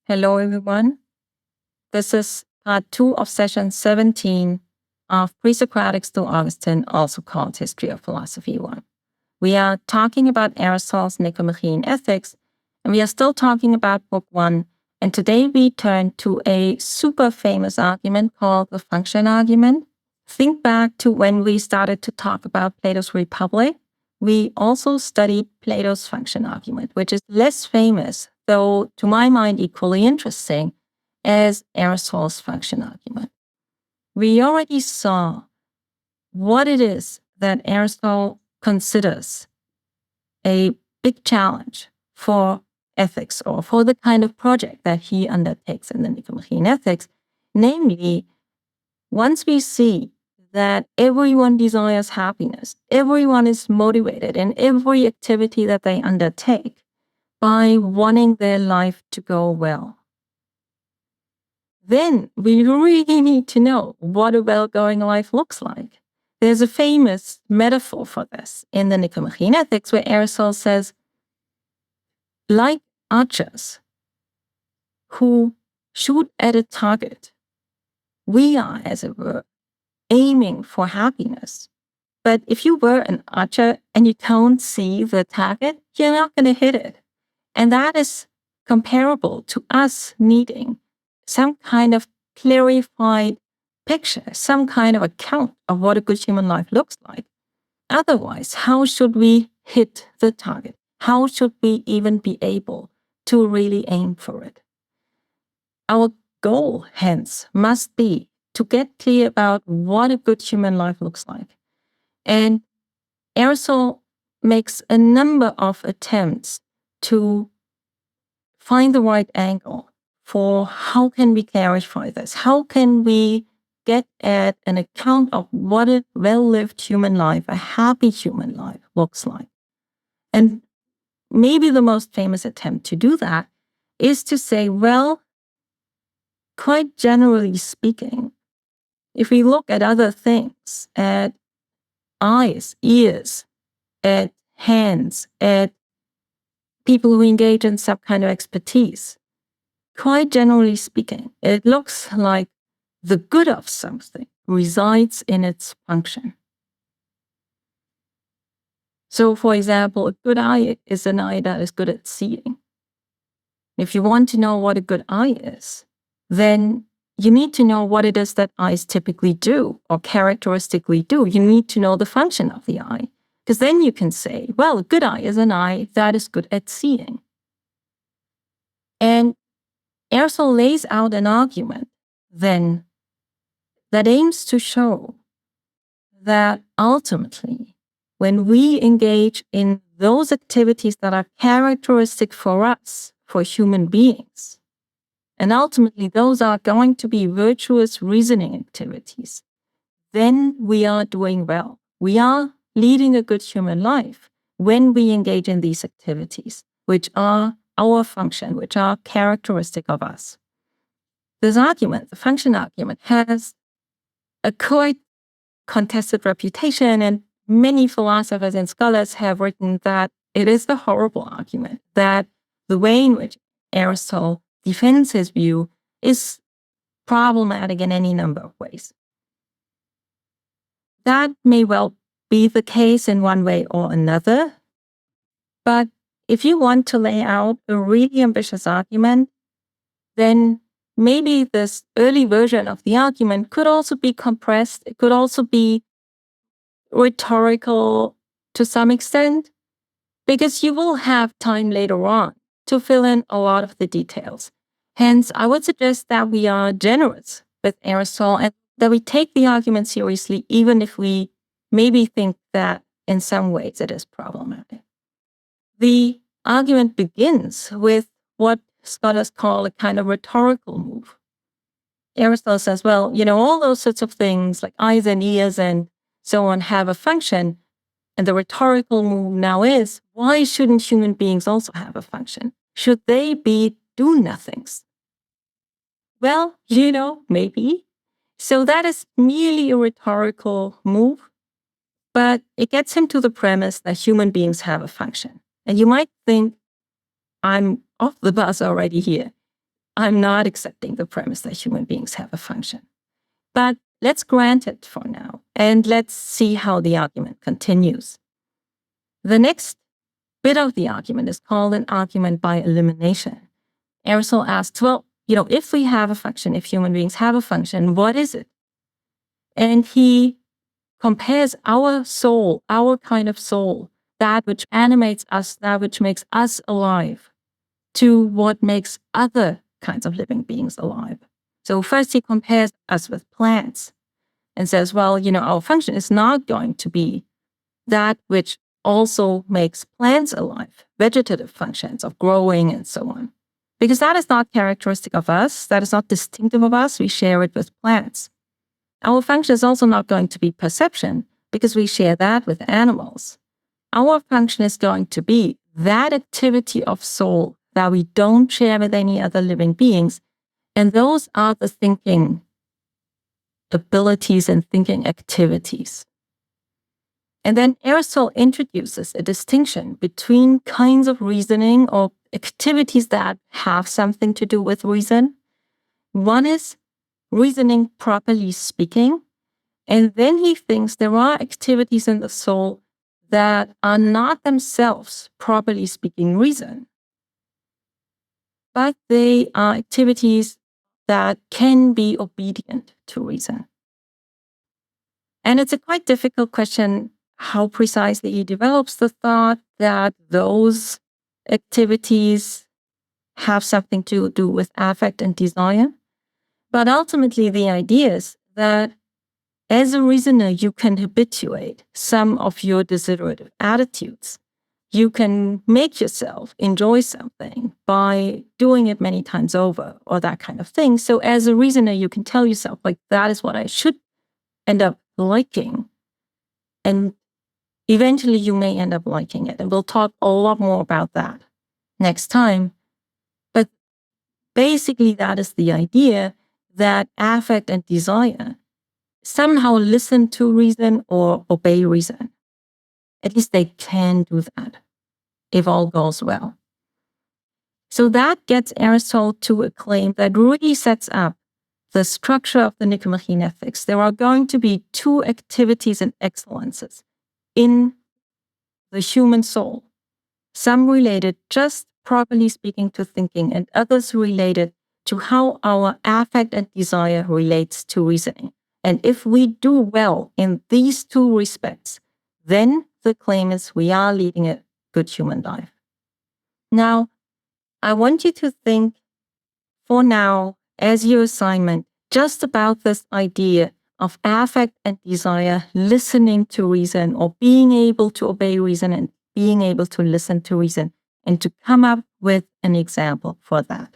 Hello, everyone. This is part 2 of session 17 of Pre-Socratics to Augustine, also called History of Philosophy 1. We are talking about Aristotle's Nicomachean Ethics, and we are still talking about Book 1. And today we turn to a super famous argument called the function argument. Think back to when we started to talk about Plato's Republic. We also studied Plato's function argument, which is less famous, though to my mind equally interesting, as Aristotle's function argument. We already saw what it is that Aristotle considers a big challenge for ethics or for the kind of project that he undertakes in the Nicomachean Ethics. Namely, once we see that everyone desires happiness, everyone is motivated in every activity that they undertake by wanting their life to go well, then we really need to know what a well-going life looks like. There's a famous metaphor for this in the Nicomachean Ethics where Aristotle says, like archers who shoot at a target, we are, as it were, aiming for happiness. But if you were an archer and you don't see the target, you're not going to hit it. And that is comparable to us needing some kind of clarified picture, some kind of account of what a good human life looks like. Otherwise, how should we hit the target? How should we even be able to really aim for it? Our goal, hence, must be to get clear about what a good human life looks like. And Aristotle makes a number of attempts to find the right angle for how can we clarify this? How can we get at an account of what a well-lived human life, a happy human life looks like? And maybe the most famous attempt to do that is to say, well, quite generally speaking, if we look at other things, at eyes, ears, at hands, at people who engage in some kind of expertise, quite generally speaking, it looks like the good of something resides in its function. So, for example, a good eye is an eye that is good at seeing. If you want to know what a good eye is, then you need to know what it is that eyes typically do or characteristically do. You need to know the function of the eye, because then you can say, well, a good eye is an eye that is good at seeing. And Aristotle lays out an argument then that aims to show that ultimately, when we engage in those activities that are characteristic for us, for human beings, and ultimately those are going to be virtuous reasoning activities, then we are doing well. We are leading a good human life when we engage in these activities, which are our function, which are characteristic of us. This argument, the function argument, has a quite contested reputation, and many philosophers and scholars have written that it is the horrible argument, that the way in which Aristotle defends his view is problematic in any number of ways. That may well be the case in one way or another, but if you want to lay out a really ambitious argument, then maybe this early version of the argument could also be compressed. It could also be rhetorical to some extent, because you will have time later on to fill in a lot of the details. Hence, I would suggest that we are generous with Aristotle and that we take the argument seriously, even if we maybe think that in some ways it is problematic. The argument begins with what scholars call a kind of rhetorical move. Aristotle says, well, all those sorts of things like eyes and ears and so on have a function. And the rhetorical move now is, why shouldn't human beings also have a function? Should they be do-nothings? Well, maybe. So that is merely a rhetorical move, but it gets him to the premise that human beings have a function. And you might think, I'm off the bus already here. I'm not accepting the premise that human beings have a function. But let's grant it for now, and let's see how the argument continues. The next bit of the argument is called an argument by elimination. Aristotle asks, well, if we have a function, if human beings have a function, what is it? And he compares our soul, our kind of soul, that which animates us, that which makes us alive, to what makes other kinds of living beings alive. So first he compares us with plants and says, well, our function is not going to be that which also makes plants alive, vegetative functions of growing and so on. Because that is not characteristic of us, that is not distinctive of us, we share it with plants. Our function is also not going to be perception, because we share that with animals. Our function is going to be that activity of soul that we don't share with any other living beings, and those are the thinking abilities and thinking activities. And then Aristotle introduces a distinction between kinds of reasoning or activities that have something to do with reason. One is reasoning properly speaking, and then he thinks there are activities in the soul that are not themselves, properly speaking, reason, but they are activities that can be obedient to reason. And it's a quite difficult question how precisely he develops the thought that those activities have something to do with affect and desire. But ultimately, the idea is that as a reasoner, you can habituate some of your desiderative attitudes. You can make yourself enjoy something by doing it many times over or that kind of thing. So as a reasoner, you can tell yourself, like, that is what I should end up liking. And eventually you may end up liking it. And we'll talk a lot more about that next time. But basically, that is the idea that affect and desire somehow listen to reason or obey reason. At least they can do that if all goes well. So that gets Aristotle to a claim that really sets up the structure of the Nicomachean Ethics. There are going to be two activities and excellences in the human soul, some related, just properly speaking, to thinking, and others related to how our affect and desire relates to reasoning. And if we do well in these two respects, then the claim is we are leading a good human life. Now, I want you to think for now, as your assignment, just about this idea of affect and desire, listening to reason, or being able to obey reason and being able to listen to reason, and to come up with an example for that.